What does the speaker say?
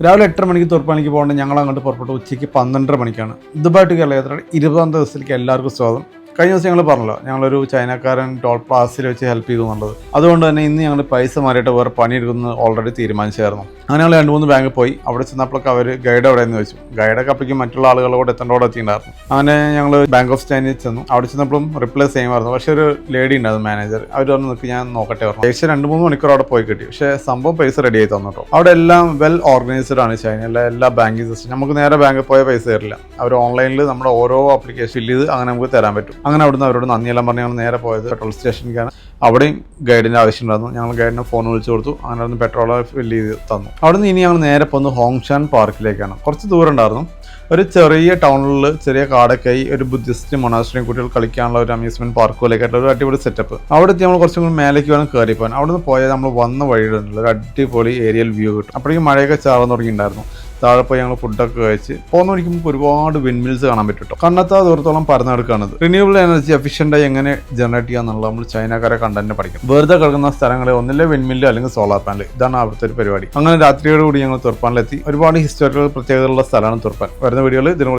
രാവിലെ 8:30 മണിക്ക് തുറപ്പാനിക്ക് പോകേണ്ട ഞങ്ങൾ അങ്ങോട്ട് പുറപ്പെട്ടു ഉച്ചയ്ക്ക് 12:30 മണിക്കാണ്. ദുബായ് ടു കേരള യാത്രയുടെ 20-ാം ദിവസത്തിലേക്ക് എല്ലാവർക്കും സ്വാഗതം. കഴിഞ്ഞ ദിവസം ഞങ്ങൾ പറഞ്ഞല്ലോ, ഞങ്ങളൊരു ചൈനക്കാരൻ ടോൾ പ്ലാസിൽ വെച്ച് ഹെൽപ്പ് ചെയ്തു എന്നുള്ളത്. അതുകൊണ്ട് തന്നെ ഇന്ന് ഞങ്ങൾ പൈസ മാറിയിട്ട് വേറെ പണിയെടുക്കുന്നത് ഓൾറെഡി തീരുമാനിച്ചായിരുന്നു. അങ്ങനെ ഞങ്ങൾ 2-3 ബാങ്കിൽ പോയി. അവിടെ ചെന്നപ്പോഴൊക്കെ അവർ ഗൈഡ് എവിടെയെന്ന് വെച്ചു. ഗൈഡൊക്കെ അപ്പോഴേക്കും മറ്റുള്ള ആളുകളോട് എത്തേണ്ടോടെ എത്തിയിട്ടുണ്ടായിരുന്നു. അങ്ങനെ ഞങ്ങൾ ബാങ്ക് ഓഫ് ചൈനയിൽ ചെന്നു. അവിടെ ചെന്നപ്പോഴും റിപ്ലൈ സെയിം ആയിരുന്നു. പക്ഷേ ഒരു ലേഡി ഉണ്ടായിരുന്നു, മാനേജർ. അവർ പറഞ്ഞു നിൽക്കി ഞാൻ നോക്കട്ടെ പറഞ്ഞു. ഏകദേശം 2-3 മണിക്കൂർ അവിടെ പോയി കിട്ടി. പക്ഷേ സംഭവം പൈസ റെഡി ആയി തന്നു കേട്ടോ. അവിടെ എല്ലാം വെൽ ഓർഗനൈസ്ഡ് ആണ് ചൈനയിലെ എല്ലാ ബാങ്കിങ് സിസ്റ്റം. നമുക്ക് നേരെ ബാങ്കിൽ പോയ പൈസ തരില്ല. അവർ ഓൺലൈനിൽ നമ്മുടെ ഓരോ ആപ്ലിക്കേഷൻ ഫില്ല് ചെയ്ത് അങ്ങനെ നമുക്ക് തരാൻ പറ്റും. അങ്ങനെ അവിടുന്ന് അവരോട് നന്ദിയെല്ലാം പറഞ്ഞ് ഞങ്ങൾ നേരെ പോയത് പെട്രോൾ സ്റ്റേഷനിലേക്കാണ്. അവിടെയും ഗൈഡിൻ്റെ ആവശ്യമുണ്ടായിരുന്നു. ഞങ്ങൾ ഗൈഡിനെ ഫോൺ വിളിച്ചു കൊടുത്തു. അങ്ങനെ അവിടുന്ന് പെട്രോൾ ഫില്ല് ചെയ്ത് തന്നു. അവിടുന്ന് ഇനി ഞങ്ങൾ നേരെ പോകുന്നത് ഹോങ്ഷാൻ പാർക്കിലേക്കാണ്. കുറച്ച് ദൂരം ഉണ്ടായിരുന്നു. ഒരു ചെറിയ ടൗണിൽ ചെറിയ കാടൊക്കെയായി ഒരു ബുദ്ധിസ്റ്റ് മൊണാസ്ട്രിയും കുട്ടികൾ കളിക്കാനുള്ള ഒരു അമ്യൂസ്മെന്റ് പാർക്ക് പോലെയൊക്കെ ഒരു അടിപൊളി സെറ്റപ്പ്. അവിടെ എത്തി നമ്മൾ കുറച്ചും കൂടി മേലേക്ക് വേണം കയറി പോകാൻ. അവിടെ നിന്ന് പോയാൽ നമ്മൾ വന്ന വഴിയിലുള്ള ഒരു അടിപൊളി ഏരിയൽ വ്യൂ കിട്ടും. അപ്പോഴേക്കും മഴയൊക്കെ ചാർന്ന് തുടങ്ങിയിട്ടുണ്ടായിരുന്നു. താഴെ പോയി ഞങ്ങൾ ഫുഡൊക്കെ കഴിച്ച് പോകുന്ന വഴിക്ക് നമുക്ക് ഒരുപാട് വിൻമിൽസ് കാണാൻ പറ്റും കേട്ടോ. കണ്ണെത്താ ദൂരത്തോളം പരന്നെടുക്കുകയാണത്. റിന്യൂവബിൾ എനർജി എഫിഷ്യൻ്റായി എങ്ങനെ ജനറേറ്റ് ചെയ്യാന്നുള്ളത് നമ്മൾ ചൈനക്കാരെ കണ്ടന്റ് പഠിക്കും. വെറുതെ കിടക്കുന്ന സ്ഥലങ്ങളിൽ ഒന്നിലെ വിൻമില്ല് അല്ലെങ്കിൽ സോളാർ പാനൽ, ഇതാണ് അവിടുത്തെ ഒരു പരിപാടി. അങ്ങനെ രാത്രിയോടുകൂടി ഞങ്ങൾ തുർപ്പാനിലെത്തി. ഒരുപാട് ഹിസ്റ്റോറിക്കൽ പ്രത്യേകതകളുള്ള സ്ഥലമാണ് തുർപ്പാൻ. വരുന്ന വീഡിയോയിൽ ഇതിന്